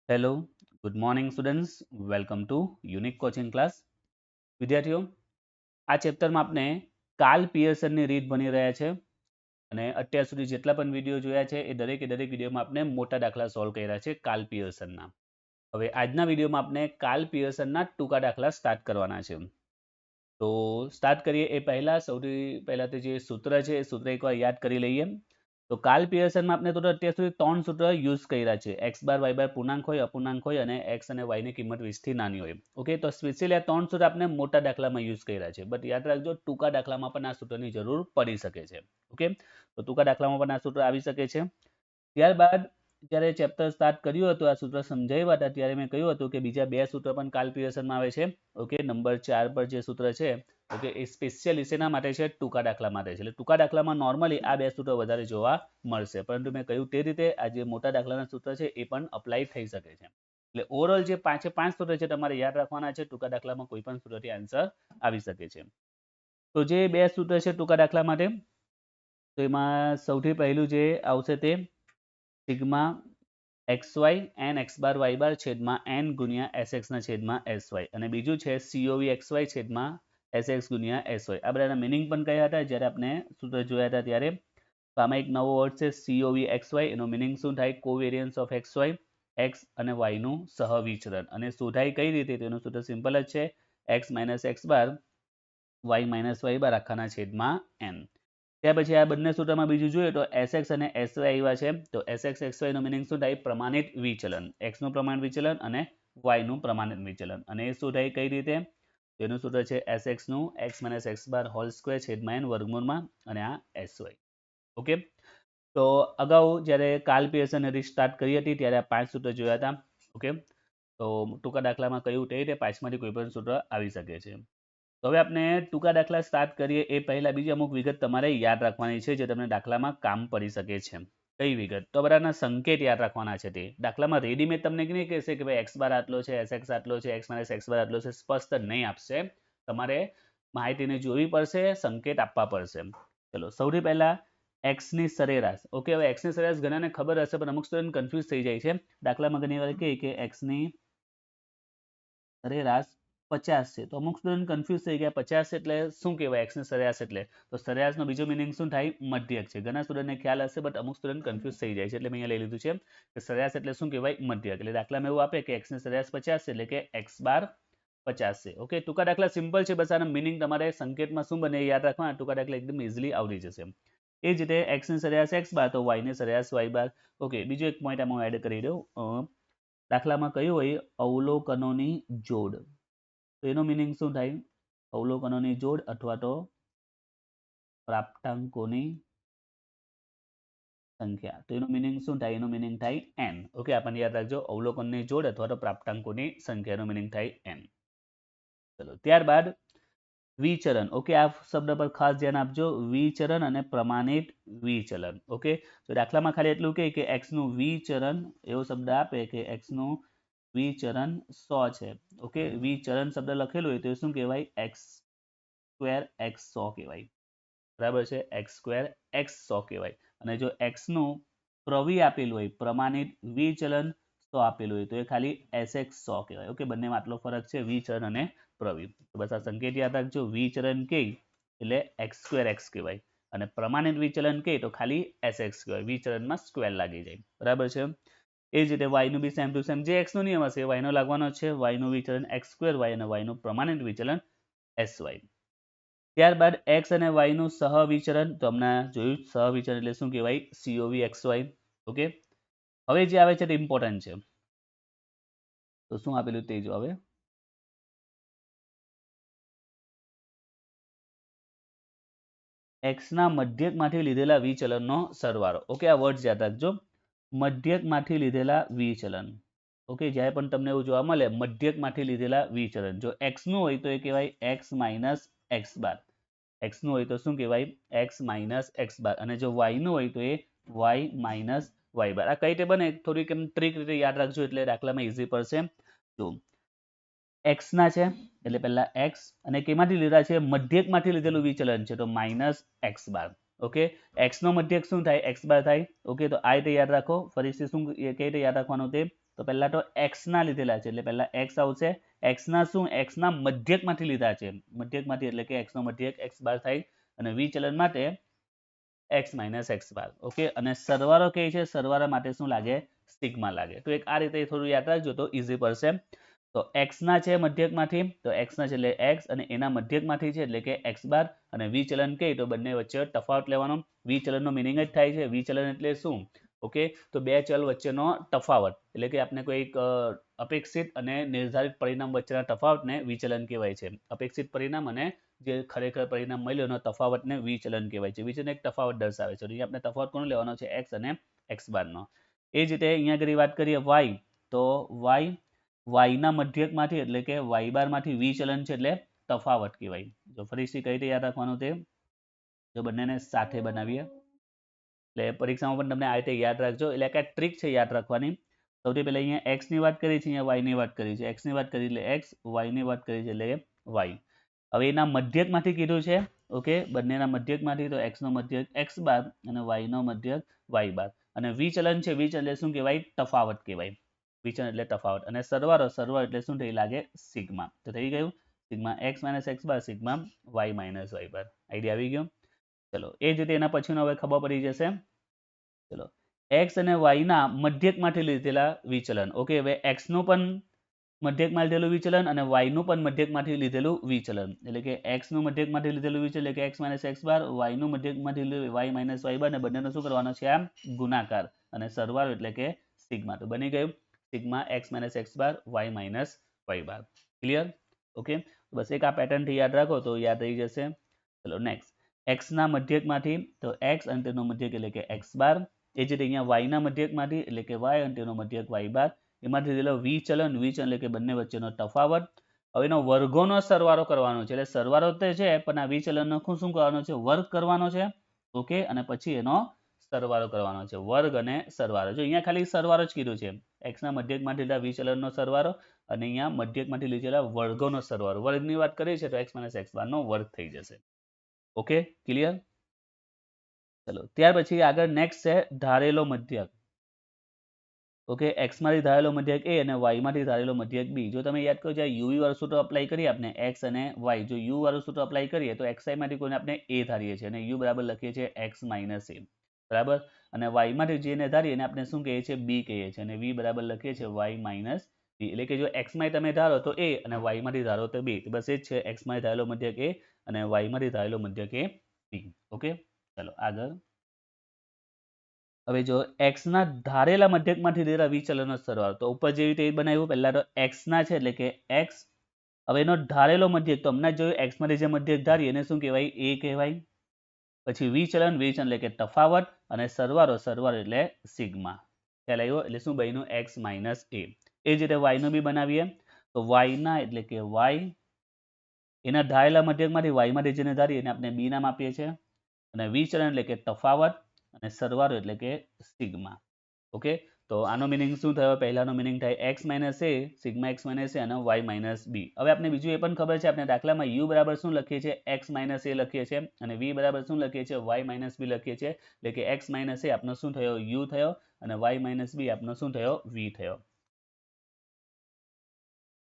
Hello, good morning students. Welcome to unique coaching class. વિદ્યાર્થીઓ, આ ચેપ્ટરમાં આપણે કાર્લ પિયર્સનની રીત ભણી રહ્યા છે અને અત્યાર સુધી જેટલા પણ વિડીયો જોયા છે એ દરેકે દરેક વિડીયોમાં આપણે મોટા દાખલા સોલ્વ કર્યા છે કાર્લ પિયર્સનના. હવે આજના વિડીયોમાં આપણે કાર્લ પિયર્સનના ટૂંકા દાખલા સ્ટાર્ટ કરવાના છે. તો સ્ટાર્ટ કરીએ એ પહેલા સૌથી પહેલા તો જે સૂત્ર છે એ સૂત્ર એકવાર યાદ કરી લઈએ. તો કાર્લ પિયર્સનમાં આપણે તો અત્યાર સુધી 3 સૂત્ર યુઝ કર્યા છે. x બાર y બાર પૂર્ણાંક હોય, અપૂર્ણાંક હોય અને x અને y ની કિંમત 20 થી નાની હોય. ઓકે, તો સ્પેશિયલી આ 3 સૂત્ર આપણે મોટા દાખલામાં યુઝ કર્યા છે. બટ યાદ રાખજો ટૂંકા દાખલામાં પણ આ સૂત્રની જરૂર પડી શકે છે. ઓકે, તો ટૂંકા દાખલામાં પણ આ સૂત્ર આવી શકે છે. ત્યારબાદ જ્યારે ચેપ્ટર સ્ટાર્ટ કર્યું હતું, આ સૂત્ર સમજાવ્યા હતા ત્યારે મેં કહ્યું હતું કે બીજા 2 સૂત્ર પણ કાર્લ પિયર્સનમાં આવે છે. ઓકે, નંબર 4 પર જે સૂત્ર છે ઓકે એ સ્પેશિયલી શેના માટે છે? ટૂંકા દાખલા માટે છે. એટલે ટૂંકા દાખલામાં નોર્મલી આ 2 સૂત્ર વધારે જોવા મળશે, પરંતુ મેં કહ્યું તે રીતે આ જે મોટા દાખલાના સૂત્ર છે એ પણ અપ્લાય થઈ શકે છે. એટલે ઓવરઓલ જે 5 સૂત્ર છે તમારે યાદ રાખવાના છે. ટૂંકા દાખલામાં કોઈ પણ સૂત્રથી આન્સર આવી શકે છે. તો જે 2 સૂત્ર છે ટૂંકા દાખલા માટે, તો એમાં સૌથી પહેલું જે આવશે તે sigma xy n x bar y બાર છેદમાં n ગુણ્યા sx ના છેદમાં sy, અને બીજું છે cov xy છેદમાં sx ગુણ્યા sy. આ બધાના મિનિંગ પણ કયા હતા જ્યારે આપણે સૂત્ર જોયા હતા ત્યારે? તો આમાં એક નવો વર્ડ છે cov xy. એનો મિનિંગ શું થાય? કોવેરિયન્સ ઓફ xy, x અને y નું સહવિચલન. અને શોધાય કઈ રીતે? તેનું સૂત્ર સિમ્પલ જ છે, x minus x bar y minus y બાર આખાના છેદમાં n. ત્યાર પછી આ બંને સૂત્રમાં બીજું જોઈએ તો sx અને sy આવ્યા છે. તો sx xy નો મિનિંગ શું થાય? પ્રમાણિત વિચલન. x નું પ્રમાણિત વિચલન અને y નું પ્રમાણિત વિચલન. અને એ શું થાય કઈ રીતે? તેનું સૂત્ર છે sx નું x minus x bar whole square છેદમાં n વર્ગમૂળમાં અને આ sy. ઓકે, તો અગાઉ જ્યારે કાર્લ પિયર્સન રીત સ્ટાર્ટ કરી હતી ત્યારે આ 5 સૂત્ર જોયા હતા. ઓકે, તો ટૂંકા દાખલામાં કહ્યું તે રીતે 5માંથી કોઈ પણ સૂત્ર આવી શકે છે. તો હવે આપણે ટૂંકા દાખલા સ્ટાર્ટ કરીએ એ પહેલા બીજી અમુક વિગત તમારે યાદ રાખવાની છે જે તમને દાખલામાં કામ પડી શકે છે. કઈ વિગત? તો બધાના સંકેત યાદ રાખવાના છે. તે દાખલામાં રેડીમેડ તમને નહીં કહેશે કે ભાઈ x બાર આટલો છે, sx આટલો છે, x માઇનસ x બાર આટલો છે, સ્પષ્ટ નહીં આપશે. તમારે માહિતીને જોવી પડશે, સંકેત આપવા પડશે. ચલો, સૌથી પહેલા x ની સરેરાશ. ઓકે, હવે x ની સરેરાશ ઘણાને ખબર હશે પણ અમુક સ્ટુડન્ટ કન્ફ્યુઝ થઈ જાય છે. દાખલામાં ઘણી વાર કહે કે x ની સરેરાશ 50 છે, તો અમુક સ્ટુડન્ટ કન્ફ્યુઝ થઈ ગયા 50 એટલે શું કહેવાય? x ની સરેરાશ એટલે તો સરેરાશનો બીજો મિનિંગ શું થાય? મધ્યક છે. ઘણા સ્ટુડન્ટને ખ્યાલ હશે બટ અમુક સ્ટુડન્ટ કન્ફ્યુઝ થઈ જાય છે, એટલે મેં અહીંયા લઈ લીધું છે કે સરેરાશ એટલે શું કહેવાય? મધ્યક. એટલે દાખલામાં એવું આપે કે x ની સરેરાશ 50 છે એટલે કે x બાર 50 છે. ઓકે, ટૂંકા દાખલા સિમ્પલ છે, બસ આનો મિનિંગ તમારે સંકેતમાં શું બને યાદ રાખવાના. ટૂંકા દાખલા એકદમ ઇઝીલી આવડી જશે. એ જ રીતે x ની સરેરાશ x બાર તો y ની સરેરાશ y બાર. ઓકે, બીજો એક પોઈન્ટ આમાં એડ કરી દઉં. દાખલામાં કયું હોય? અવલોકનોની જોડ. તો એનો મિનિંગ શું થાય? અવલોકનોની જોડ અથવા તો પ્રાપ્તાંકોની સંખ્યા. તો એનો મિનિંગ શું થાય? એનો મિનિંગ થાય n. ઓકે, આપણને યાદ રાખજો, અવલોકનની જોડ અથવા તો પ્રાપ્તાંકોની સંખ્યાનો મિનિંગ થાય n. ચલો, ત્યારબાદ વિચરણ. ઓકે, આ શબ્દ પર ખાસ ધ્યાન આપજો, વિચરણ અને પ્રમાણિત વિચલન. ઓકે, તો દાખલામાં ખાલી એટલું કે x નું વિચરણ, એવો શબ્દ આપે કે x નું વિચરણ 100 છે. ઓકે, વિચરણ શબ્દ લખેલું હોય તો શું કહેવાય? x સ્ક્વેર x 100 કહેવાય. બરાબર છે, x સ્ક્વેર x 100 કહેવાય. અને જો x નું પ્રવિ આપેલું હોય, પ્રમાણિત વિચલન 100 આપેલું હોય તો એ ખાલી sx 100 કહેવાય. ઓકે, બંનેમાં આટલો ફરક છે, વિચરણ અને પ્રવિ. તો બસ આ સંકેત યાદ રાખજો. વિચરણ કે એટલે x સ્ક્વેર x કહેવાય અને પ્રમાણિત વિચલન કે તો ખાલી sx કહેવાય. વિચરણમાં સ્ક્વેર લાગી જાય. બરાબર છે. એ જ રીતે y નું બી સેમ ટુ સેમ જે x નો નિયમ હશે y નો લાગવાનો છે. y નું વિચલન x સ્ક્વેર y અને y નું પ્રમાણિત વિચલન sy. ત્યારબાદ x અને y નું સહવિચરણ. તો હમણાં જોયું સહવિચરણ એટલે શું કહેવાય? cov xy. ઓકે, હવે જે આવે છે તે ઇમ્પોર્ટન્ટ છે. તો શું આપેલું તે જો હવે x ના મધ્યકમાંથી લીધેલા વિચલનનો સરવાળો. ઓકે, આ વર્ડ યાદ રાખજો, મધ્યકમાંથી લીધેલા વિચલન. ઓકે, જ્યારે પણ તમને એવું જોવા મળે મધ્યકમાંથી લીધેલા વિચલન, જો x નું હોય તો એ કહેવાય x માઇનસ x બાર. x નું હોય તો શું કહેવાય? x માઇનસ x બાર. અને જો y નું હોય તો એ y માઇનસ y બાર. આ કઈ રીતે બને થોડીક એમ ટ્રીક રીતે યાદ રાખજો એટલે દાખલામાં ઇઝી પડશે. જો x ના છે એટલે પહેલા x અને કેમાંથી લીધા છે? મધ્યકમાંથી લીધેલું વિચલન છે તો માઇનસ x બાર. ઓકે, x નો મધ્યક શું થાય? x બાર થાય. ઓકે, તો આ રીતે યાદ રાખો. ફરીથી શું કઈ રીતે યાદ રાખવાનું તે? તો પહેલા તો x ના લીધેલા છે એટલે પહેલા x આવશે. x ના શું? x ના મધ્યકમાંથી લીધા છે. મધ્યકમાંથી એટલે કે x નો મધ્યક x બાર થાય અને વિચલન માટે x માઇનસ x બાર. ઓકે, અને સરવાળો કે છે સરવાળા માટે શું લાગે? સિગ્મા લાગે. તો એક આ રીતે થોડું યાદ રાખજો તો ઈઝી પડશે. તો x ના છે મધ્યકમાંથી તો x ના છે એટલે x અને એના મધ્યકમાંથી છે એટલે કે x બાર અને વિચલન કે તો બંને વચ્ચે તફાવત લેવાનો. વિચલનનો મિનિંગ જ થાય છે વિચલન એટલે શું? ઓકે, તો બે ચલ વચ્ચેનો તફાવત એટલે કે આપણે કોઈ અપેક્ષિત અને નિર્ધારિત પરિણામ વચ્ચેના તફાવતને વિચલન કહેવાય છે. અપેક્ષિત પરિણામ અને જે ખરેખર પરિણામ મળ્યું એનો તફાવતને વિચલન કહેવાય છે. વિચલન એક તફાવત દર્શાવે છે. અહીંયા આપણે તફાવત કોનો લેવાનો છે? x અને x બારનો. એ જ રીતે અહીંયા આગળ વાત કરીએ y તો y ના મધ્યકમાંથી એટલે કે y બારમાંથી વિચલન છે એટલે તફાવત કહેવાય. જો ફરીથી કઈ રીતે યાદ રાખવાનું તે જો બંનેને સાથે બનાવીએ એટલે પરીક્ષામાં પણ તમને આ રીતે યાદ રાખજો. એટલે કે ટ્રીક છે યાદ રાખવાની. સૌથી પહેલા અહીંયા x ની વાત કરી છે, અહીંયા y ની વાત કરી છે. x ની વાત કરી એટલે x, y ની વાત કરી છે એટલે y. હવે એના મધ્યકમાંથી કીધું છે. ઓકે, બંનેના મધ્યકમાંથી તો x નો મધ્યક x બાર અને y નો મધ્યક y બાર. અને વિચલન છે વિચલન એટલે શું કહેવાય? તફાવત કહેવાય. વિચલન એટલે તફાવત અને સરવાળો એટલે શું થઈ લાગે? સિગ્મા. તો થઈ ગયું સિગ્મા x માઇનસ x બાર સિગ્મા y માઇનસ y બાર. આઈડિયા આવી ગયો? ચલો એ જ રીતે એના પછીનો હવે ખબર પડી જશે. ચલો x અને y ના મધ્યકમાંથી લીધેલા વિચલન. ઓકે, હવે x નું પણ મધ્યકમાં લીધેલું વિચલન અને y નું પણ મધ્યકમાંથી લીધેલું વિચલન. એટલે કે x નું મધ્યકમાંથી લીધેલું વિચલન એટલે કે x minus x bar, y નું મધ્યકમાંથી લીધેલું y માઇનસ y બાર અને બંનેનો શું કરવાનો છે? આમ ગુણાકાર અને સરવાળો એટલે કે સિગ્મા. તો બની ગયું sigma x minus x bar y minus y બાર. ક્લિયર? ઓકે, બસ એક આ પેટર્નથી યાદ રાખો તો યાદ રહી જશે. ચલો નેક્સ્ટ. x ના મધ્યકમાંથી તો x અને તેનો મધ્યક એટલે કે x બાર. એ જ રીતે અહીંયા y ના મધ્યકમાંથી એટલે કે y અને તેનો મધ્યક y બાર. એમાંથી લીધેલો વિચલન એટલે કે બંને વચ્ચેનો તફાવત. હવે એનો વર્ગોનો સરવાળો કરવાનો છે. એટલે સરવાળો તો છે પણ આ વિચલનનો શું કરવાનો છે? વર્ગ કરવાનો છે. ઓકે, અને પછી એનો સરવાળો કરવાનો છે. વર્ગ અને સરવાળો. જો અહીંયા ખાલી સરવાળો જ કીધું છે. x ના મધ્યકમાંથી લીધેલા વિચલનનો સરવાળો અને અહીંયા મધ્યકમાંથી લીધેલા વર્ગોનો સરવાળો. વર્ગની વાત કરીએ છીએ તો x માઇનસ x બાર નો વર્ગ થઈ જશે. Okay, clear? ચલો ત્યાર પછી આગળ નેક્સ્ટ છે ધારેલો મધ્યક. ઓકે, x માંથી ધારેલો મધ્યક a અને y માંથી ધારેલો મધ્યક b. જો તમે યાદ કરો જ્યારે u વાળું સૂત્ર અપ્લાય કરીએ આપણે x અને y, જો u વાળું સૂત્ર અપ્લાય કરીએ તો xi માંથી કોઈને આપણે a ધારીએ છીએ અને u બરાબર લખીએ છીએ x માઇનસ a. બરાબર, અને y માંથી જે ને ધારીએ એને આપણે શું કહીએ છીએ? b કહીએ છીએ અને v બરાબર લખીએ છીએ y માઇનસ b. એટલે કે જો x માં તમે ધારો તો a અને y માંથી ધારો તો b. બસ એ જ છે, x માંથી ધારેલો મધ્યક a અને y માંથી ધારેલો મધ્યક a b. ઓકે, ચલો આગળ. હવે જો x ના ધારેલા મધ્યકમાંથી લીધેલા વિચલનનો સરવાળો તો ઉપર જેવી રીતે બનાવ્યું. પહેલા તો x ના છે એટલે કે x. હવે એનો ધારેલો મધ્યક તો હમણાં જોયું x માંથી જે મધ્યક ધારીએ એને શું કહેવાય? a કહેવાય. પછી વિચલન એટલે કે તફાવત અને સરવાળો એટલે સિગ્મા. ખ્યાલ આવ્યો? એટલે શું બન્યું? x minus a. એ જ રીતે y નું બી બનાવીએ તો y ના એટલે કે y એના ધારેલા મધ્યકમાંથી y માંથી જેને ધારીએ એને આપણે b નામ આપીએ છીએ અને વિચલન એટલે કે તફાવત અને સરવાળો એટલે કે સિગ્મા. ઓકે, તો આનો મિનિંગ શું થયો? પહેલાનો મિનિંગ થાય x minus a sigma x minus a અને y માઇનસ b. હવે આપણે બીજું એ પણ ખબર છે આપણે દાખલામાં u બરાબર શું લખીએ છીએ? x માઇનસ a લખીએ છીએ અને v બરાબર શું લખીએ છીએ? y માઇનસ b લખીએ છીએ. એટલે કે x માઇનસ a આપનો શું થયો? u થયો અને y માઇનસ b આપનો શું થયો? v થયો.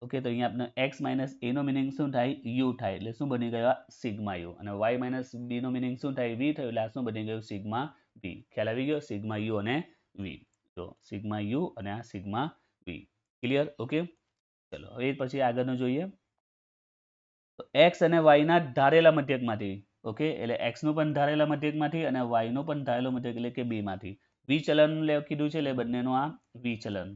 ઓકે, તો અહીંયા આપણે x માઇનસ a નો મિનિંગ શું થાય? u થાય. એટલે શું બની ગયો? Sigma u. અને y માઇનસ b નો મિનિંગ શું થાય? v થયું. એટલે આ શું બની ગયું? Sigma v. ખ્યાલ આવી ગયો? સિગ્મા u અને v. તો સિગ્મા u અને આ સિગ્મા v. ક્લિયર? ઓકે, ચલો હવે પછી આગળનું જોઈએ. તો x અને y ના ધારેલા મધ્યકમાંથી. ઓકે, એટલે x નું પણ ધારેલા મધ્યકમાંથી અને y નું પણ ધારેલો મધ્યક એટલે કે b માંથી વિચલન કીધું છે. એટલે બંનેનું આ વિચલન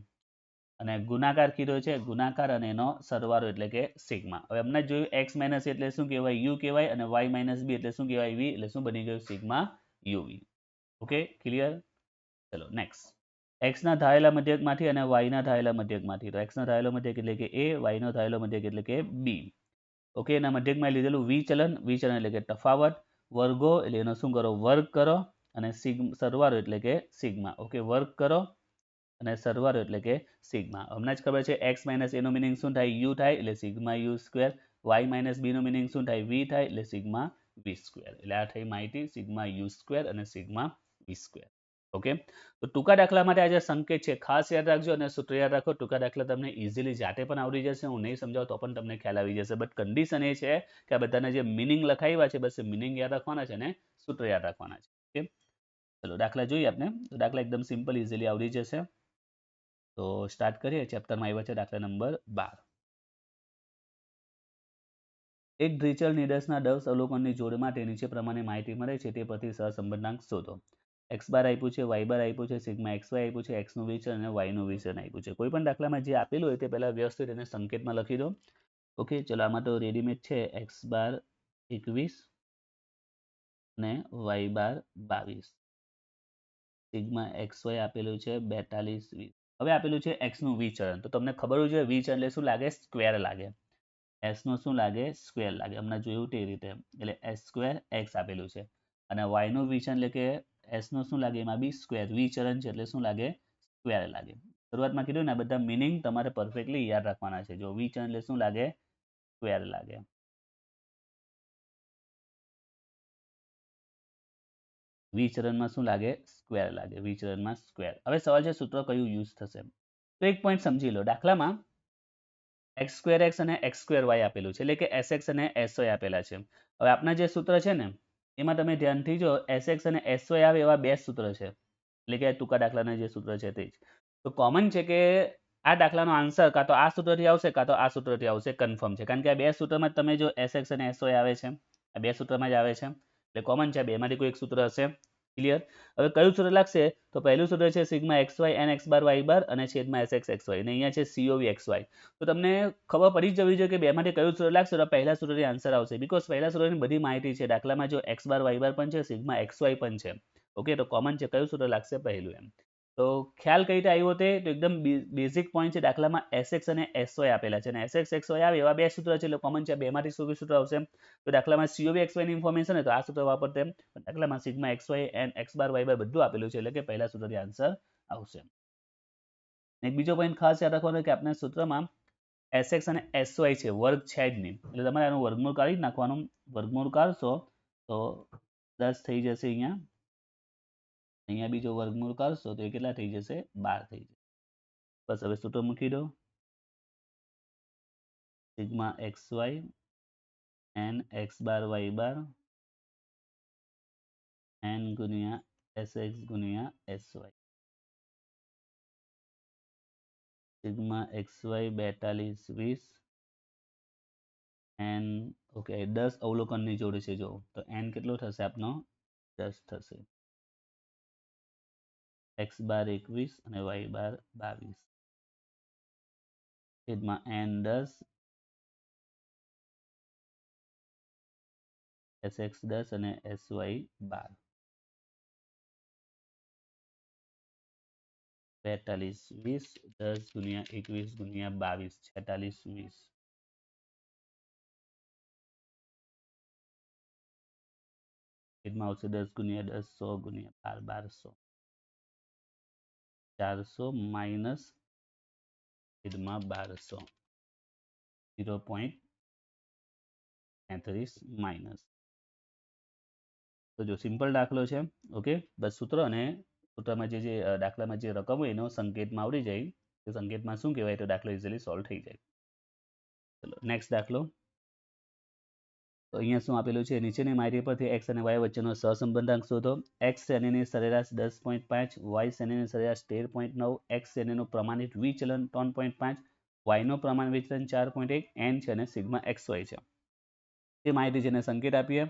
અને ગુણાકાર કીધો છે. ગુણાકાર અને એનો સરવાળો એટલે કે સિગ્મા. હવે હમણાં જોયું x માઇનસ એટલે શું કહેવાય? u કહેવાય અને y માઇનસ b એટલે શું કહેવાય? v. એટલે શું બની ગયું? Sigma uv. Okay, clear? ચલો નેક્સ્ટ. x ના ધારેલા મધ્યકમાંથી અને y ના ધારેલા મધ્યકમાંથી. તો x ના ધારેલો મધ્યક એટલે કે a, y નો ધારેલો મધ્યક એટલે કે b. ઓકે, એના મધ્યકમાં લીધેલું વિચલન એટલે કે તફાવત. વર્ગો એટલે એનો શું કરો? વર્ગ કરો અને સરવાળો એટલે કે સિગ્મા. ઓકે, વર્ગ કરો અને સરવાળો એટલે કે સિગ્મા. હમણાં જ ખબર છે x માઇનસ a નો મિનિંગ શું થાય? u થાય એટલે sigma u square. y minus b નો મિનિંગ શું થાય? v થાય એટલે સિગ્મા v સ્ક્વેર. એટલે આ થઈ માહિતી સિગ્મા u સ્ક્વેર અને સિગ્મા v સ્ક્વેર. ઓકે, તો ટૂંકા દાખલા માટે આ જે સંકેત છે ખાસ યાદ રાખજો અને સૂત્ર યાદ રાખો. ટૂંકા દાખલા તમને ઇઝીલી જાતે પણ આવડી જશે. હું નહીં સમજાવું તો પણ તમને ખ્યાલ આવી જશે. બટ કન્ડિશન એ છે કે આ બધાના જે મિનિંગ લખાવ્યા છે બસ એ મિનિંગ યાદ રાખવાના છે અને સૂત્ર યાદ રાખવાના છે. ઓકે, ચલો દાખલા જોઈએ આપણે. તો દાખલા એકદમ સિમ્પલ ઇઝીલી આવડી જશે. તો સ્ટાર્ટ કરીએ. ચેપ્ટરમાં આવ્યા છે દાખલા નંબર 12. એક દ્વિચલ નિદર્શના 10 અવલોકનની જોડ માટે નીચે પ્રમાણે માહિતી મળે છે તે પરથી સહસંબંધાંક શોધો. x બાર આપ્યું છે, y બાર આપ્યું છે, સિગ્મા xy આપ્યું છે, x નું વિચલન અને y નું વિચલન આપ્યું છે. કોઈ પણ દાખલામાં જે આપેલું હોય તે પહેલા વ્યવસ્થિત એને સંકેતમાં લખી દો. ઓકે, ચલો આમાં તો રેડીમેડ છે x બાર 21 અને y બાર 22. સિગ્મા xy આપેલું છે 42 20. હવે આપેલું છે x નું વિચલન. તો તમને ખબર હોય છે વિચલન એટલે શું લાગે? સ્ક્વેર લાગે. s નું શું લાગે? સ્ક્વેર લાગે. હમણાં જોયું તે રીતે એટલે s સ્ક્વેર x આપેલું છે અને y નું વિચલન એટલે કે s નું શું લાગે? એમાં બી સ્ક્વેર. વિચલન છે એટલે શું લાગે? સ્ક્વેર લાગે. શરૂઆતમાં કીધું ને બધા મિનિંગ તમારે પરફેક્ટલી યાદ રાખવાના છે. જો વિચલન એટલે શું લાગે? સ્ક્વેર લાગે. વિચલનમાં શું લાગે? સ્ક્વેર લાગે. વિચલનમાં સ્ક્વેર. હવે સવાલ છે સૂત્ર કયું યુઝ થશે? તો એક પોઈન્ટ સમજી લો. દાખલામાં એક્સ સ્ક્વેર એક્સ અને એક્સ સ્ક્વેર વાય આપેલું છે એટલે કે એસએક્સ અને એસવાય આપેલા છે. હવે આપણા જે સૂત્ર છે ને એમાં તમે ધ્યાનથી જો એસએક્સ અને એસવાય આવે એવા બે સૂત્ર છે એટલે કે ટૂંકા દાખલાના જે સૂત્ર છે તે જ. તો કોમન છે કે આ દાખલાનો આન્સર કાં તો આ સૂત્રથી આવશે કાં તો આ સૂત્રથી આવશે. કન્ફર્મ છે કારણ કે આ બે સૂત્રમાં તમે જો એસએક્સ અને એસવાય આવે છે આ બે સૂત્રમાં જ આવે છે એટલે કોમન છે. બેમાંથી કોઈ એક સૂત્ર હશે. ક્લિયર? હવે કયું સૂત્ર લાગશે? તો પહેલું સૂત્ર છે sigma xy n x bar y બાર અને છેદમાં sx xy અને અહીંયા છે COV xy. તો તમને ખબર પડી જવી જોઈએ કે બેમાંથી કયું સૂત્ર લાગશે તો પહેલા સૂત્રથી આન્સર આવશે. બીકોઝ પહેલા સૂત્રની બધી માહિતી છે. દાખલામાં જો x બાર y બાર પણ છે, સિગ્મા xy પણ છે. ઓકે, તો કોમન છે કયું સૂત્ર લાગશે? પહેલું એમ. તો ખ્યાલ કઈ રીતે આવ્યો તે? તો એકદમ બેઝિક પોઈન્ટ છે. દાખલામાં sx અને sy આપેલા છે અને sx xy આવે એવા બે સૂત્ર છે એટલે કોમન છે. બેમાંથી શું સૂત્ર આવશે? તો દાખલામાં COV xy ની ઇન્ફોર્મેશન હોય તો આ સૂત્ર વાપરતે. દાખલામાં sigma xy n x bar y બાર બધું આપેલું છે એટલે કે પહેલા સૂત્રથી આન્સર આવશે. એક બીજો પોઈન્ટ ખાસ યાદ રાખવાનો કે આપણે સૂત્રમાં sx અને sy છે વર્ગ છે જ નહીં એટલે તમારે આનું વર્ગમૂળ કાઢી જ નાખવાનું. વર્ગમૂળ કાઢશો તો 10 થઈ જશે. અહીંયા બીજો વર્ગમૂળ કાઢશો તો એ કેટલા થઈ જશે? 12 થઈ જશે. બસ હવે સૂત્ર મૂકી દો. Sigma xy n x bar y બાર n ગુણ્યા sx ગુણ્યા sy. Sigma xy 42 20 n okay 10 અવલોકનની જોડ છે જો તો n કેટલો થશે આપનો? 10 થશે. x બાર 21 અને y બાર 22 છેદમાં n 10 sx 10 અને sy 12. 42 20 10 ગુણ્યા 21 ગુણ્યા 22 46 20 છેદમાં આવશે 10 ગુણ્યા 10 100 ગુણ્યા 12 1200 માઇનસ છેદમાં 1200 0.33 માઇનસ. તો જો સિમ્પલ દાખલો છે. ઓકે, બસ સૂત્ર અને સૂત્રમાં જે દાખલામાં જે રકમ હોય એનો સંકેતમાં આવડી જાય તો સંકેતમાં શું કહેવાય તો દાખલો ઇઝીલી સોલ્વ થઈ જાય. ચલો નેક્સ્ટ દાખલો. તો અહીંયા શું આપેલું છે? નીચેની માહિતી પરથી x અને y વચ્ચેનો સહસંબંધાંક શોધો. x શ્રેણીની સરેરાશ 10.5, y શ્રેણીની સરેરાશ 13.9, x શ્રેણીનું પ્રમાણિત વિચલન 3.5, y નું પ્રમાણ વિચલન 4.1, n છે અને સિગ્મા xy છે. તે માહિતી જેને સંકેત આપીએ.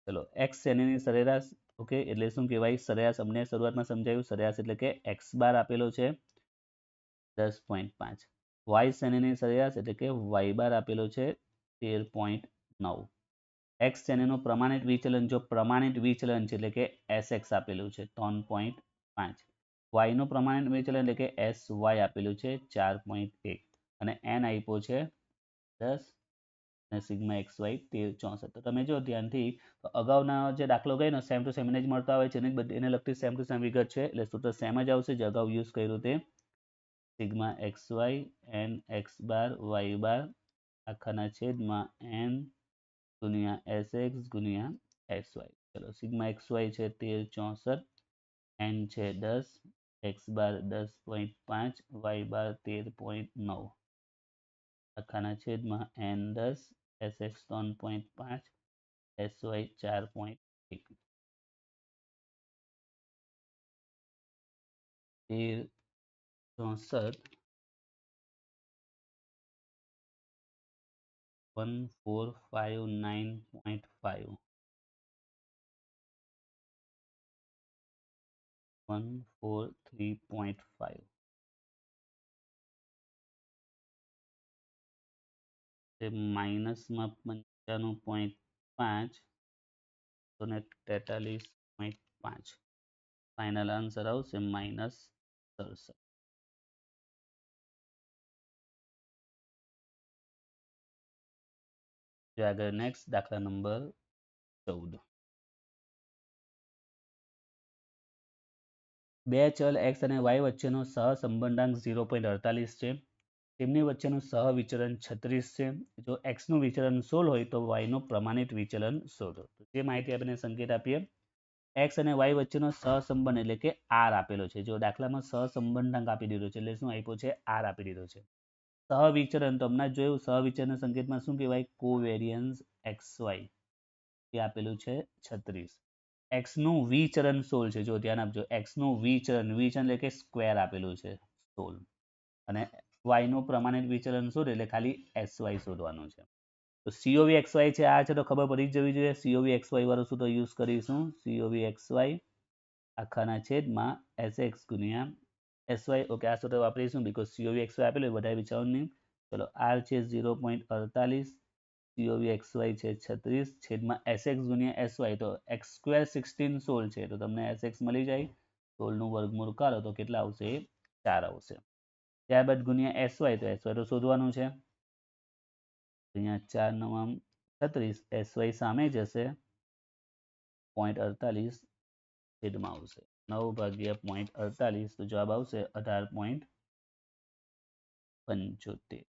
ચલો x શ્રેણીની સરેરાશ. ઓકે, એટલે શું કહેવાય? સરેરાશ અમને શરૂઆતમાં સમજાયું. સરેરાશ એટલે કે x બાર આપેલો છે 10.5. y શ્રેણીની સરેરાશ એટલે કે y બાર આપેલો છે 13.9. x શ્રેણીનું પ્રમાણિત વિચલન જો પ્રમાણિત વિચલન છે એટલે કે sx આપેલું છે 3.5. y નું પ્રમાણિત વિચલન એટલે કે sy આપેલું છે 4.1 અને n આપ્યો છે 10 અને સિગ્મા xy 1364. તો તમે જો ધ્યાનથી અગાઉના જે દાખલો ગયો સેમ ટુ સેમ જ મળતા હોય છે એને લગતી સેમ ટુ સેમ વિગત છે એટલે સૂત્ર સેમ જ આવશે જે અગાઉ યુઝ કર્યું તે. Sigma xy n x bar y બાર આખાના છેદમાં n ગુણ્યા sx ગુણ્યા sy. ચલો સિગ્મા xy છે 1364 એન છે 10, એક્સ બાર 10.5, વાય બાર 13.9 આખાના છેદમાં n 10, s x 3.5, s y 4.1, 13, 64, 1459.5, 143.5 તે માઇનસમાં 95.5 અને 43.5 ફાઇનલ આન્સર આવશે -67. જો આગળ નેક્સ્ટ દાખલા નંબર 14. બે ચલ x અને y વચ્ચેનો સહસંબંધાંક 0.48 છે. તેમની વચ્ચેનું સહવિચલન 36 છે. જો x નું વિચલન 16 હોય તો y નું પ્રમાણિત વિચલન શોધો. જે માહિતી આપણે સંકેત આપીએ x અને y વચ્ચેનો સહસંબંધ એટલે કે r આપેલો છે. જો દાખલામાં સહસંબંધાંક આપી દીધો છે એટલે શું આપ્યો છે r આપી દીધો છે. સહવિચલન તો હમણાં જોયું સહવિચલન સંકેતમાં શું કહેવાય કોવેરિયન્સ xy એ આપેલું છે 36. x નું વિચલન 16 છે. જો ધ્યાન આપજો x નું વિચલન એટલે કે સ્ક્વેર આપેલું છે 16 અને y નું પ્રમાણિત વિચલન શોધે એટલે ખાલી sy શોધવાનું છે. તો COVXY છે આ છે તો ખબર પડી જ જવી જોઈએ. COVXY વાળું સૂત્ર યુઝ કરીશું. COVXY આખાના છેદમાં SX ગુણ્યા SY. ઓકે આ સૂત્ર વાપરીશું બીકોઝ COVXY આપેલું વધારે વિચારવાનું નહીં. ચલો R છે 0.48, COVXY છે 36 છેદમાં SX ગુણ્યા SY તો x સ્ક્વેર 16 16 છે તો તમને SX મળી જાય. 16 નું વર્ગમૂળ કાઢો તો કેટલા આવશે 4 આવશે. ત્યારબાદ ગુણ્યા SY તો SY તો શોધવાનું છે. અહીંયા 4 9 36 SY સામે જશે 0.48 છેદમાં આવશે 9 ભાગ્યા 0.48 તો જવાબ આવશે 18.75.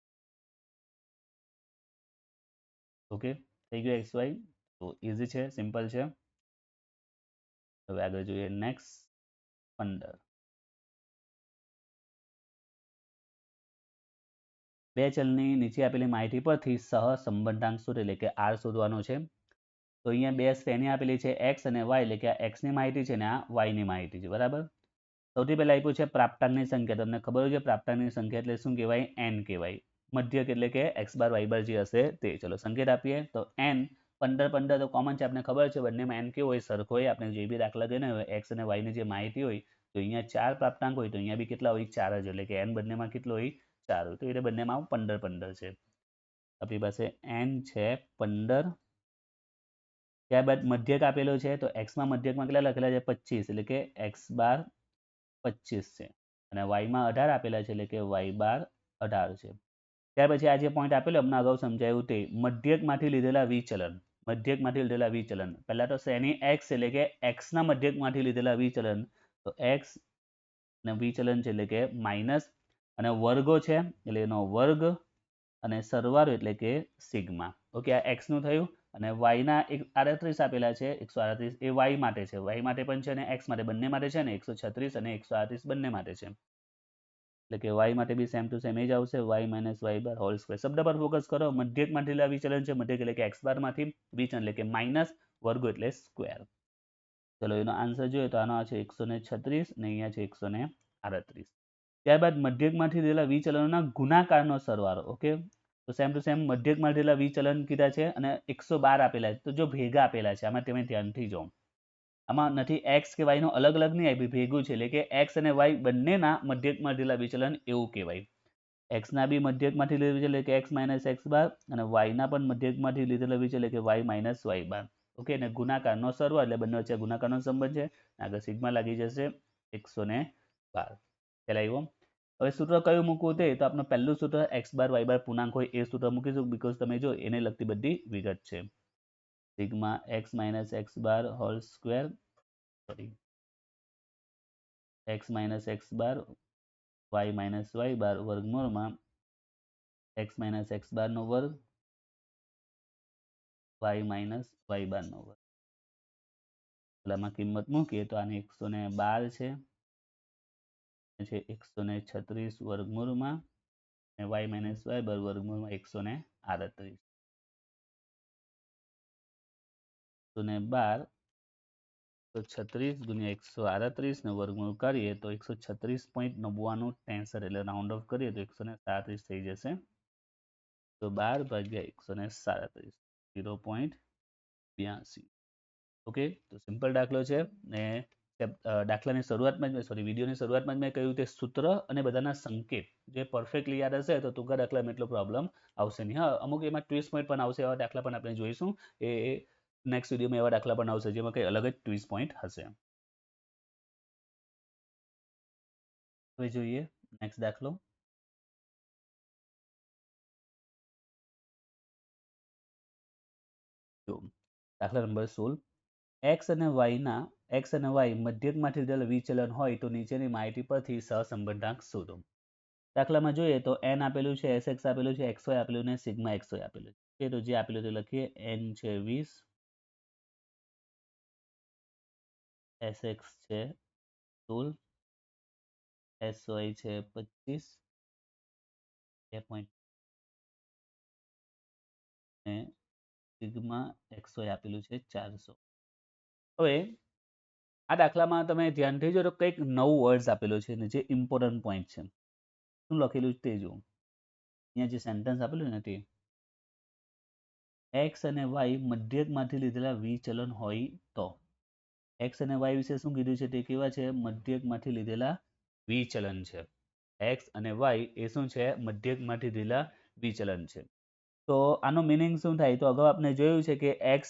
ઓકે થઈ ગયું XY તો ઇઝી છે સિમ્પલ છે. હવે આગળ જોઈએ નેક્સ્ટ 15. બે ચલની નીચે આપેલી માહિતી પરથી સહસંબંધાંક શોધો એટલે કે r શોધવાનો છે. તો અહીંયા બે શ્રેણી આપેલી છે x અને y એટલે કે આ x ની માહિતી છે અને આ y ની માહિતી છે બરાબર. સૌથી પહેલા આપ્યું છે પ્રાપ્તાંકની સંખ્યા. તમને ખબર હોય છે પ્રાપ્તાંકની સંખ્યા એટલે શું કહેવાય n કહેવાય. મધ્યક એટલે કે x બાર y બાર જે હશે તે. ચલો સંકેત આપીએ તો n 15 15 તો કોમન છે આપણે ખબર છે બંનેમાં n કેવો હોય સરખો હોય. આપણે જે બી દાખલા ગણ્યા હોય x અને y ની જે માહિતી હોય તો અહીંયા 4 પ્રાપ્તાંક હોય તો અહીંયા બી કેટલા હોય 4 જ એટલે કે n બંનેમાં કેટલો હોય 4 હોય તો એટલે બંનેમાં 15 15 છે. આપણી પાસે n છે 15. ત્યારબાદ મધ્યક આપેલો છે તો x માં મધ્યકમાં કેટલા લખેલા છે 25 એટલે કે x બાર 25 છે અને y માં 18 આપેલા છે એટલે કે y બાર 18 છે. ત્યાર પછી આ જે પોઈન્ટ આપેલો હમણાં અગાઉ સમજાયું તે મધ્યકમાંથી લીધેલા વિચલન. મધ્યકમાંથી લીધેલા વિચલન પહેલા તો શ્રેણી x એટલે કે x ના મધ્યકમાંથી લીધેલા વિચલન તો x અને વિચલન છે એટલે કે માઇનસ અને વર્ગો છે એટલે એનો વર્ગ અને સરવાળો એટલે કે સિગ્મા. ઓકે આ x નું થયું અને y ના 38 આપેલા છે 138 એ y માટે છે. y માટે પણ છે અને x માટે બંને માટે છે ને 136 અને 138 બંને માટે છે. એટલે કે y માટે બી સેમ ટુ સેમ જ આવશે y માઇનસ y બાર હોલ સ્ક્વેર. શબ્દ પર ફોકસ કરો. મધ્યકમાંથી લીધેલા વિચલન છે મધ્યક એટલે કે x બાર માંથી વિચલન એટલે કે માઇનસ વર્ગો એટલે સ્ક્વેર. ચલો એનો આન્સર જોઈએ તો આનો આ છે 136 અને અહીંયા છે 138. ત્યારબાદ મધ્યકમાંથી લીધેલા વિચલનોના ગુણાકારનો સરવાળો. ઓકે તો સેમ ટુ સેમ મધ્યકમાંથી લીધેલા વિચલન કીધા છે અને 112 આપેલા છે તો જો ભેગા આપેલા છે આમાં તમે ધ્યાનથી જો આમાં નથી x કે y નો અલગ અલગ નહીં આપ્યું ભેગું છે એટલે કે x અને y બંનેના મધ્યકમાંથી લીધેલા વિચલન એવું કહેવાય. x ના બી મધ્યકમાંથી લીધેલા વિચલન એટલે કે x માઇનસ x બાર અને y ના પણ મધ્યકમાંથી લીધેલા વિચલન એટલે કે y માઇનસ y બાર. ઓકે અને ગુણાકારનો સરવાળો એટલે બંને વચ્ચે ગુણાકારનો સંબંધ છે. આગળ સિગ્મા લાગી જશે 112. ખ્યાલ આવ્યો. હવે સૂત્ર કયું મૂકવું તે તો આપણું પહેલું સૂત્ર x બાર y બાર પૂર્ણાંક હોય એ સૂત્ર મૂકીશું બીકોઝ તમે જો એને લગતી બધી વિગત છે. Sigma x minus x bar whole square sorry x minus x bar y minus y bar વર્ગમૂળમાં x માઇનસ x બાર નો વર્ગ y માઇનસ y બાર નો વર્ગ. દાખલામાં કિંમત મૂકીએ તો આને 112 છે 136 વર્ગમૂળમાં અને y માઇનસ y વર્ગમૂળમાં 138. 112 136 ગુણ્યા 138 ને વર્ગમૂળ કરીએ તો 136.9963 એટલે રાઉન્ડ ઓફ કરીએ તો 137 થઈ જશે. તો 12 ભાગ્યા 137 0.82. ઓકે, તો સિમ્પલ દાખલો છે ને દાખલાની શરૂઆતમાં વિડીયોની શરૂઆતમાં જ મેં કહ્યું તે સૂત્ર અને બધાના સંકેત જે પરફેક્ટલી યાદ હશે તો ટૂંકા દાખલામાં એટલો પ્રોબ્લેમ આવશે નહીં. હા, અમુક એમાં ટ્વિસ્ટ પોઈન્ટ પણ આવશે, એવા દાખલા પણ આપણે જોઈશું. એ નેક્સ્ટ વિડીયોમાં એવા દાખલા પણ આવશે જેમાં કંઈ અલગ જ ટ્વિસ્ટ પોઈન્ટ હશે. હવે જોઈએ નેક્સ્ટ દાખલો. દાખલા નંબર 16. x અને y મધ્યકમાંથી લીધેલ વિચલન હોય તો નીચેની માહિતી પરથી સહસંબંધાંક શોધો. દાખલામાં જોઈએ તો n આપેલું છે, sx આપેલું છે, xy આપેલું ને સિગ્મા xy આપેલું છે. તો જે આપેલું તે લખીએ. n છે 20, sx છે 16, sy છે 25 અને સિગ્મા xy આપેલું છે 400. હવે આ દાખલામાં તમે ધ્યાનથી જો તો કંઈક નવું વર્ડ્સ આપેલું છે ને જે ઇમ્પોર્ટન્ટ પોઈન્ટ છે. શું લખેલું તે જુઓ. અહીંયા જે સેન્ટેન્સ આપેલું ને તે x અને y મધ્યકમાંથી લીધેલા વિચલન હોય તો. x અને y વિશે શું કીધું છે તે કેવા છે? મધ્યકમાંથી લીધેલા વિચલન છે. x અને y એ શું છે? મધ્યકમાંથી લીધેલા વિચલન છે. તો આનો મિનિંગ શું થાય? તો અગાઉ આપણે જોયું છે કે x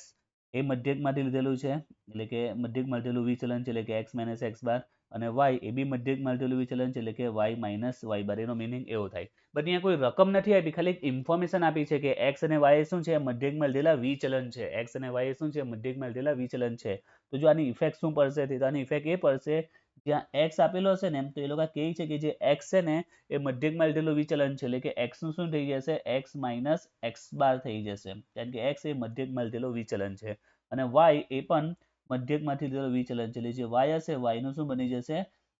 એ મધ્યકમાંથી લીધેલું છે એટલે કે મધ્યકમાંથી લીધેલું વિચલન છે એટલે કે x માઇનસ x બાર, અને y એ બી મધ્યકમાંથી લીધેલું વિચલન છે એટલે કે y માઇનસ y બાર. એનો મિનિંગ એવો થાય. બટ અહીંયા કોઈ રકમ નથી આપી, ખાલી એક ઇન્ફોર્મેશન આપી છે કે x અને y શું છે? મધ્યકમાં લીધેલા વિચલન છે. x અને y શું છે? મધ્યકમાં લીધેલા વિચલન છે. તો જો આની ઇફેક્ટ શું પડશે? તો આની ઇફેક્ટ એ પડશે જ્યાં x આપેલો હશે ને તો એ લોકો કહે છે કે જે x છે ને એ મધ્યકમાં લીધેલું વિચલન છે એટલે કે x નું શું થઈ જશે? x માઇનસ x બાર થઈ જશે, કારણ કે x એ મધ્યકમાં લીધેલું વિચલન છે અને y એ પણ મધ્યકમાંથી લીધેલું વિચલન છે એટલે જે y હશે y નું શું બની જશે?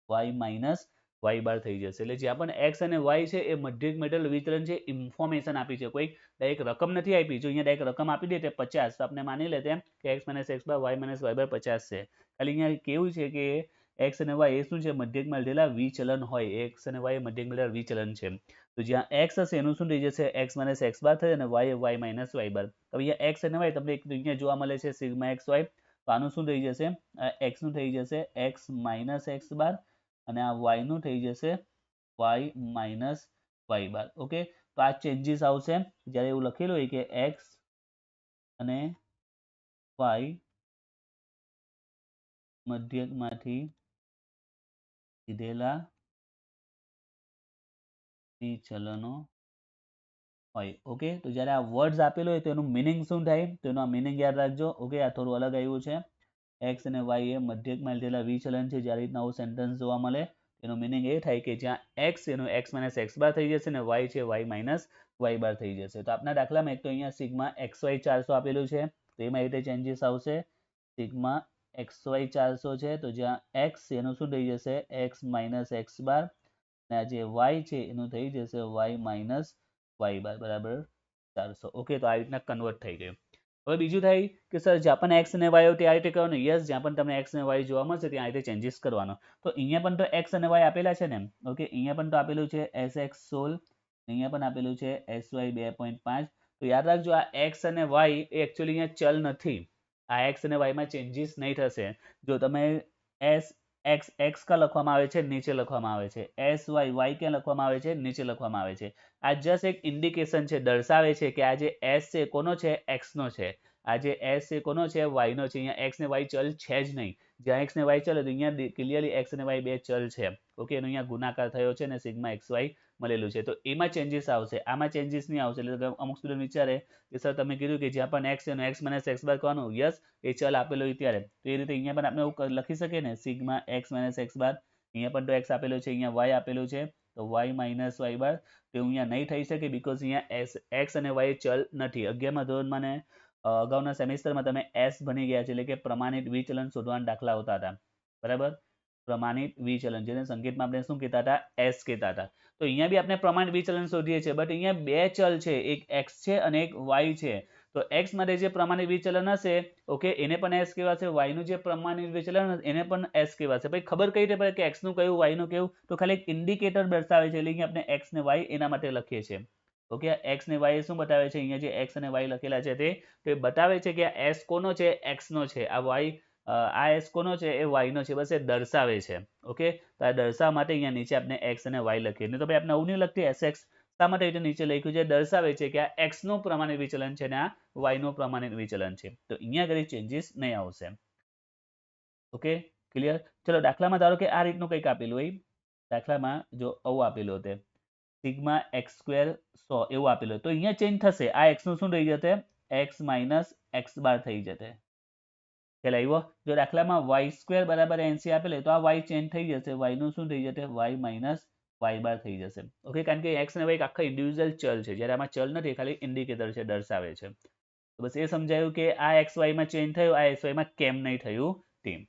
y માઇનસ y બાર થઈ જશે. એટલે જ્યાં પણ x અને y છે એ મધ્યકમાં લીધેલું વિચલન છે. ઇન્ફોર્મેશન આપી છે, કોઈ ડાયરેક્ટ રકમ નથી આપી. જો અહીંયા ડાયરેક્ટ રકમ આપી દે 50 તો આપણે માની લેતે કે x minus x bar y minus y બાર 50 છે. ખાલી અહીંયા કેવું છે કે x અને y એ શું છે? મધ્યકમાં લીધેલા વિચલન હોય. x અને y એ મધ્યકમાં લીધેલા વિચલન છે. તો જ્યાં x હશે એનું શું થઈ જશે? x માઇનસ x બાર થશે અને y એ y માઇનસ y બાર. હવે અહીંયા x અને y તમને અહીંયા જોવા મળે છે સિગ્મા xy. તો આનું શું થઈ જશે? x નું થઈ જશે x માઇનસ x બાર અને આ y નું થઈ જશે y માઇનસ y બાર. ઓકે, તો આ ચેન્જીસ આવશે જ્યારે એવું લખેલું હોય કે x અને y મધ્યકમાંથી લીધેલા વિચલનો હોય. ઓકે, તો જ્યારે આ વર્ડ્સ આપેલું હોય તો એનું મિનિંગ શું થાય? તો એનો આ મિનિંગ યાદ રાખજો. ઓકે, આ થોડું અલગ આવ્યું છે. x અને y એ મધ્યકમાં લીધેલા વિચલન છે. જ્યારે રીતના આવું સેન્ટેન્સ જોવા મળે એનો મિનિંગ એ થાય કે જ્યાં x એનું x માઇનસ x બાર થઈ જશે અને y છે y માઇનસ y બાર થઈ જશે. તો આપના દાખલામાં એક તો અહીંયા સિગ્મા xy 400 આપેલું છે તો એમાં એ રીતે ચેન્જીસ આવશે. સિગ્મા xy 400 છે તો જ્યાં x એનું શું થઈ જશે? x માઇનસ x બાર અને આ જે y છે એનું થઈ જશે y માઇનસ y બાર બરાબર 400. ઓકે, તો આ રીતના કન્વર્ટ થઈ ગયું. હવે બીજું થાય કે સર જ્યાં પણ x અને y હોય તે આ રીતે કરવાનું. યસ, જ્યાં પણ તમને x અને y જોવા મળશે ત્યાં આ રીતે ચેન્જીસ કરવાનો. તો અહીંયા પણ તો x અને y આપેલા છે ને. ઓકે, અહીંયા પણ તો આપેલું છે sx 16, અહીંયા પણ આપેલું છે sy 2.5. તો યાદ રાખજો આ x અને y એ એકચ્યુઅલી અહીંયા ચલ નથી. આ x અને y માં ચેન્જીસ નહીં થશે. જો તમે x ક્યાં લખવામાં આવે છે? નીચે લખવામાં આવે છે. sy ક્યાં લખવામાં આવે છે? નીચે લખવામાં આવે છે. આ જસ્ટ એક ઇન્ડિકેશન છે, દર્શાવે છે કે આ જે s છે કોનો છે? x નો છે. આ જે s છે કોનો છે? y નો છે. અહીંયા x ને y ચલ છે જ નહીં. જ્યાં x ને y ચલ તો અહીંયા ક્લિયરલી x અને y બે ચલ છે. ઓકે, એનો અહીંયા ગુણાકાર થયો છે અને સિગ્મા xy મળેલું છે તો એમાં ચેન્જીસ આવશે, આમાં ચેન્જીસ નહીં આવશે. એટલે અમુક સ્ટુડન્ટ વિચારે કે સર તમે કીધું કે જ્યાં પણ x એનો x માઇનસ x બાર કરવાનું. યસ, એ ચલ આપેલો હોય ત્યારે. તો એ રીતે અહીંયા પણ આપણે એવું લખી શકીએ ને સિગ્મા x માઇનસ x બાર. અહીંયા પણ તો x આપેલો છે, અહીંયા y આપેલું છે તો y માઇનસ y બાર. તો અહીંયા નહીં થઈ શકે બીકોઝ અહીંયા x અને y ચલ નથી. 11મા ધોરણમાં ને અગાઉના સેમિસ્ટરમાં તમે એસ ભણી ગયા છે, એટલે કે પ્રમાણિત વિચલન શોધવાના દાખલા આવતા હતા, બરાબર. પ્રમાણિત વિચલન જેને સંકેતમાં આપણે શું કહેતા હતા, એસ કહેતા હતા. તો અહીંયા બી આપણે પ્રમાણિત વિચલન શોધીએ છીએ, બટ અહીંયા બે ચલ છે, એક x છે અને એક y છે. તો x માટે જે પ્રમાણિત વિચલન હશે, ઓકે, એને પણ એસ કહેવાશે. y નું જે પ્રમાણિત વિચલન હશે એને પણ એસ કહેવાશે. ભાઈ ખબર કઈ રીતે પડે કે x નું કયું y નું કયું? તો ખાલી એક ઇન્ડિકેટર દર્શાવે છે, એટલે કે આપણે x ને y એના માટે લખીએ છીએ. ઓકે, x ને y શું બતાવે છે? અહીંયા જે x અને y લખેલા છે તે બતાવે છે કે આ s કોનો છે, x નો છે. આ y આ s કોનો છે, એ y નો છે. બસ એ દર્શાવે છે. ઓકે, તો આ દર્શાવવા માટે અહીંયા નીચે આપણે x અને y લખીએ. નહીં તો ભાઈ આપણે આવું નહીં લખતી sx. શા માટે એટલે નીચે લખ્યું છે? દર્શાવે છે કે આ x નું પ્રમાણિત વિચલન છે અને આ y નું પ્રમાણિત વિચલન છે. તો અહીંયા આગળ ચેન્જીસ નહીં આવશે. Okay, clear? ચલો દાખલામાં ધારો કે આ રીતનું કંઈક આપેલું હોય. દાખલામાં જો આવું આપેલું હતું, સિગ્મા x સ્ક્વેર 100 એવું આપેલું, તો અહીંયા ચેન્જ થશે. આ x નું શું થઈ જશે? x માઇનસ x બાર થઈ જશે. ખ્યાલ આવ્યો? જો દાખલામાં y સ્ક્વેર બરાબર 80 આપેલું તો આ y ચેન્જ થઈ જશે. y નું શું થઈ જશે? y માઇનસ y બાર થઈ જશે. ઓકે, કારણ કે x અને y આખા ઇન્ડિવિડ્યુઅલ ચલ છે, જ્યારે આમાં ચલ નથી, ખાલી ઇન્ડિકેટર છે, દર્શાવે છે. તો બસ એ સમજાયું કે આ એક્સ વાયમાં ચેન્જ થયું, આ એક્સ વાયમાં કેમ નહીં થયું તેમ.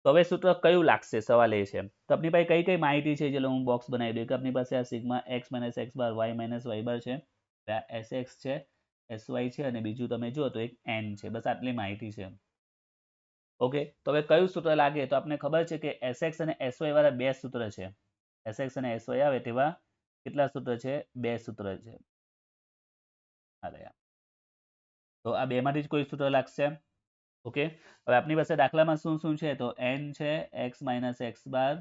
તો હવે સૂત્ર કયું લાગશે? સવાલ એ છે. તો આપણી પાસે કઈ કઈ માહિતી છે? ચલો હું બોક્સ બનાવી દઉં કે આપણી પાસે આ sigma x minus x bar y minus y બાર છે, આ એસ એક્સ છે, એસ વાય છે, અને બીજું તમે જુઓ તો એક એન છે. બસ આટલી માહિતી છે. ઓકે, તો હવે કયું સૂત્ર લાગે? તો આપણે ખબર છે કે એસ એક્સ અને એસ વાય વાળા બે સૂત્ર છે. એસ એક્સ અને એસ વાય આવે તેવા કેટલા સૂત્ર છે? બે સૂત્ર છે. તો આ બે માંથી જ કોઈ સૂત્ર લાગશે. ઓકે, હવે આપણી પાસે દાખલામાં શું શું છે? તો n છે, x માઇનસ એક્સ બાર,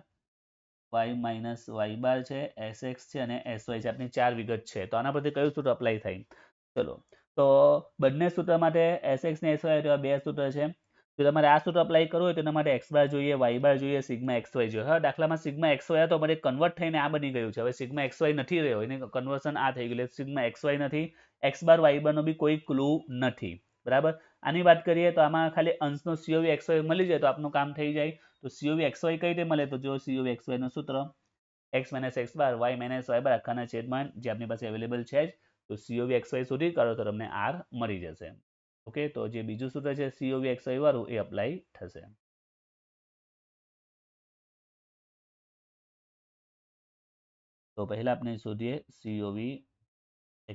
y માઇનસ વાય બાર છે, એસ એક્સ છે અને એસ વાય છે. આપણી ચાર વિગત છે. તો આના પરથી કયું સૂત્ર અપ્લાય થાય? ચલો, તો બંને સૂત્ર માટે એસ એક્સ ને એસ વાય એવા બે સૂત્ર છે. જો તમારે આ સૂત્ર અપ્લાય કરવું હોય તો એના માટે એક્સ બાર જોઈએ, વાય બાર જોઈએ, સિગ્મા એક્સ વાય જોઈએ. હવે દાખલામાં સિગ્મા એક્સ વાય તો અમારે કન્વર્ટ થઈને આ બની ગયું છે. હવે સિગ્મા એક્સ વાય નથી રહ્યો, એને કન્વર્શન આ થઈ ગયું. સિગ્મા એક્સ વાય નથી, એક્સ બાર વાય બાર નો બી કોઈ ક્લુ નથી. બરાબર. આની વાત કરીએ તો આમાં ખાલી અંશનો COV XY મળી જાય તો આપનું કામ થઈ જાય. તો COV XY કઈ રીતે મળે? તો જો COV XY નું સૂત્ર x minus x bar y minus y bar આખાના છેદમાં જે આપણી પાસે અવેલેબલ છે જ, તો COV XY શોધી કાઢો તો તમને R મળી જશે. ઓકે, તો જે બીજું સૂત્ર છે COV XY વાળું એ અપ્લાય થશે. તો પહેલા આપણે શોધીએ COV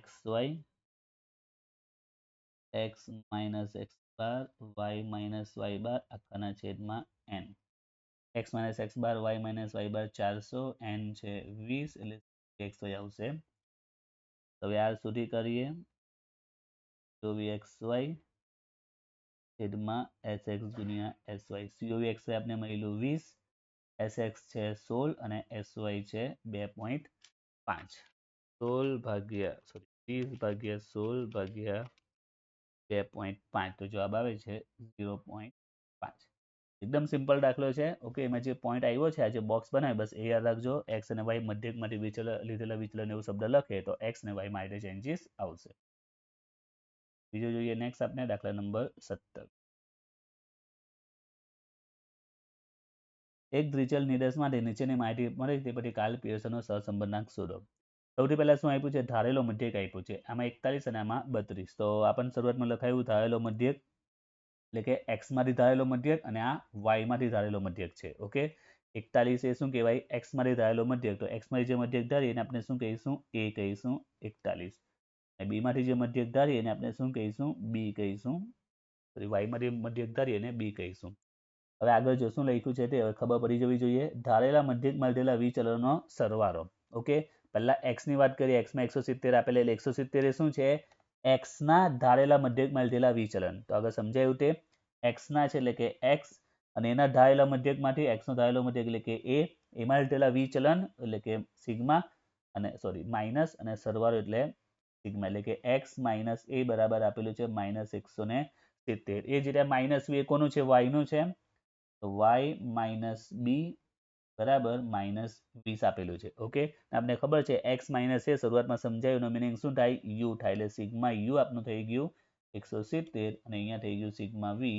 XY x minus x bar y minus y bar આખાના છેદમાં n. x minus x bar y minus y bar 400, n છે 20, એટલે xy આવશે. હવે r સુધી કરીએ. COV XY છેદમાં sx ગુણ્યા sy. COV XY આપણે મળેલું 20, sx છે 16 અને sy છે 2.5. 16 ભાગ્યા 16 ભાગ્યા 2.5, તો જવાબ આવે છે 0.5. એકદમ સિમ્પલ દાખલો છે. ઓકે, એમાં જે પોઈન્ટ આવ્યો છે, આ જે બોક્સ બનાવે બસ એ યાદ રાખજો. એક્સ અને વાય મધ્યકમાંથી લીધેલા વિચલન એવું શબ્દ લખે તો એક્સ અને વાય માટે ચેન્જીસ આવશે. બીજો જોઈએ નેક્સ્ટ આપણે દાખલા નંબર 17. એક દ્વિચલ નિર્દેશ માટે નીચેની માહિતી મળે તે પછી કાર્લ પિયર્સનનો સહસંબંધાંક શોધો. સૌથી પહેલા શું આપ્યું છે? ધારેલો મધ્યક આપ્યું છે. આમાં 41 અને આમાં 32. તો આપણને શરૂઆતમાં લખાયું ધારેલો મધ્યક, એટલે કે x માંથી ધારેલો મધ્યક અને આ y માંથી ધારેલો મધ્યક છે. ઓકે, 41 એ શું કહેવાય? x માંથી ધારેલો મધ્યક. તો x માંથી જે મધ્યક ધારીએ એને આપણે શું કહીશું? a કહીશું 41. અને b માંથી જે મધ્યક ધારીએ એને આપણે શું કહીશું? b કહીશું. y માંથી મધ્યક ધારીએ એને b કહીશું. હવે આગળ જો શું લખ્યું છે તે હવે ખબર પડી જવી જોઈએ. ધારેલા મધ્યક મળેલા વિચલનનો સરવાળો. ઓકે, પહેલા x ની વાત કરીએ. x માં 170 આપેલા, એટલે 170 એ શું છે? x ના ધારેલા મધ્યક મળેલા વિચલન. તો આગળ સમજાયું તે x ના છે એટલે કે x, અને એના ધારેલા મધ્યકમાંથી x નો ધારેલો મધ્યક એટલે કે a, એમાં લીધેલા વિચલન એટલે કે સિગ્મા, અને સોરી માઇનસ, અને સરવાળો એટલે સિગ્મા, એટલે કે x માઇનસ a બરાબર આપેલું છે -170. એ જ રીતે માઇનસ b એ કોનું છે? y નું છે. તો y માઇનસ બી બરાબર -20 આપેલું છે. ઓકે, આપણે ખબર છે x માઇનસ એ શરૂઆતમાં સમજાયું એનો મિનિંગ શું થાય? u થાય. એટલે સિગ્મા u આપનું થઈ ગયું 170, અને અહીંયા થઈ ગયું સિગ્મા v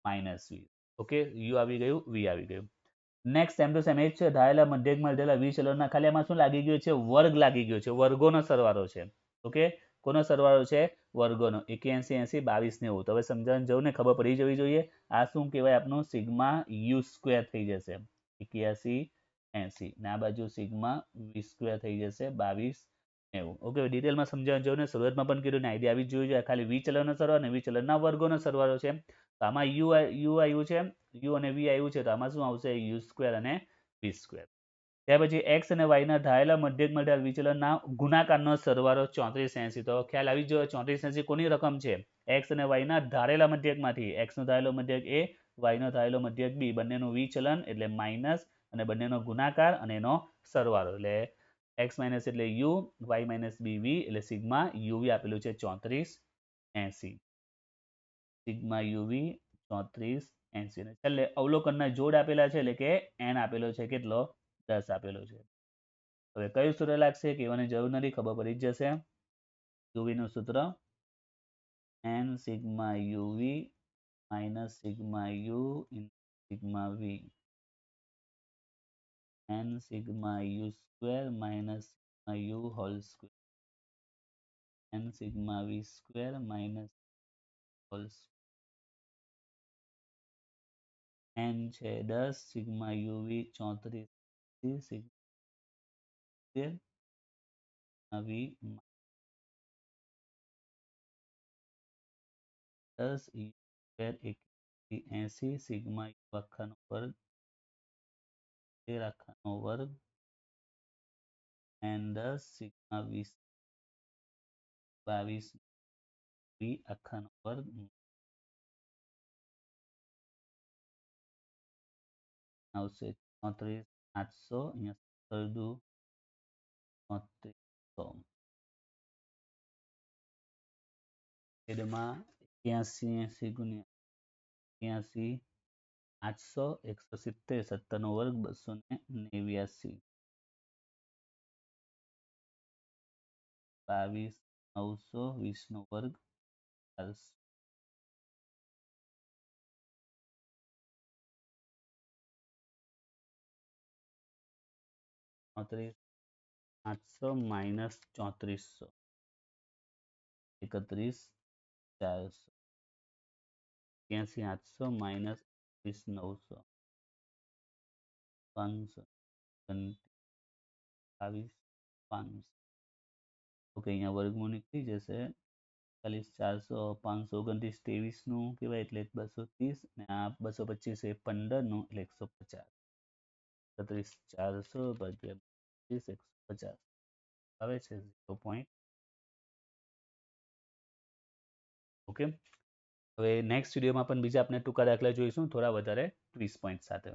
-20. ઓકે, u આવી ગયું, v આવી ગયું. નેક્સ્ટ સેમ ટુ સેમ એ જ છે. ધારેલા મધ્યકમાં લીધેલા વિચલનના ખાલી આમાં શું લાગી ગયું છે? વર્ગ લાગી ગયો છે. વર્ગોનો સરવાળો છે. ઓકે, કોનો સરવાળો છે? વર્ગોનો 81 80 22 90 તો હવે સમજાવવાની જરૂર ને ખબર પડી જવી જોઈએ આ શું કહેવાય આપનું સિગ્મા યુ સ્ક્વેર થઈ જશે 81 80 ને આ બાજુ સિગ્મા વી સ્ક્વેર થઈ જશે 22 90 ઓકે ડિટેલમાં સમજાવવાની જરૂર ને શરૂઆતમાં પણ કીધું ને આઈડિયા આવી જ જોઈએ ખાલી વિચલનનો સરવાળો અને વિચલનના વર્ગોનો સરવાળો છે તો આમાં યુ આવ્યું છે યુ અને વી આવ્યું છે તો આમાં શું આવશે યુ સ્ક્વેર અને વી સ્ક્વેર ત્યાર પછી x અને y ના ધારેલા મધ્યક મળેલ વિચલનના ગુણાકારનો સરવાળો 34 80 તો ખ્યાલ આવી ગયો 34 80 કોની રકમ છે x અને y ના ધારેલા મધ્યકમાંથી x no ધારેલો મધ્યક a y no ધારેલો મધ્યક b બંનેનું વિચલન એટલે માઇનસ અને બંનેનો ગુણાકાર અને એનો સરવાળો એટલે x માઇનસ એટલે u y minus b v એટલે સિગ્મા uv આપેલું છે 34 80 સિગ્મા uv 34 80 ને છેલ્લે અવલોકનના જોડ આપેલા છે એટલે કે n આપેલો છે કેટલો 10 આપેલો છે હવે કયું સૂત્ર લાગશે કહેવાની જરૂર નથી ખબર પડી જ જશે uv નું સૂત્ર n sigma uv minus sigma u sigma v n sigma u square minus sigma u whole square n sigma v square minus whole n છે 10 sigma uv 34 sigma v 10 square 80 sigma u આખાનો વર્ગ 13 આખાનો વર્ગ n 10 sigma 20 22 v આખાનો વર્ગ આવશે 34 800 અહીંયા કરી દઉં 3400 છેદમાં 81 80 ગુણ્યા 81 800 170 17 નો વર્ગ 289 22 900 20 નો વર્ગ 400 34 800 માઇનસ 3400 31 400 81 800 માઇનસ 21 900 500 22 500 ઓકે અહીંયા વર્ગમૂળ નીકળી જશે 40 400 529 23 નું કહેવાય એટલે 230 અને આ 225 એ 15 નું એટલે 150 33 400 ભાગ્યા 150 આવે છે 0. ઓકે હવે નેક્સ્ટ વિડીયોમાં પણ બીજા આપણે ટૂંકા દાખલા જોઈશું થોડા વધારે 20 પોઈન્ટ સાથે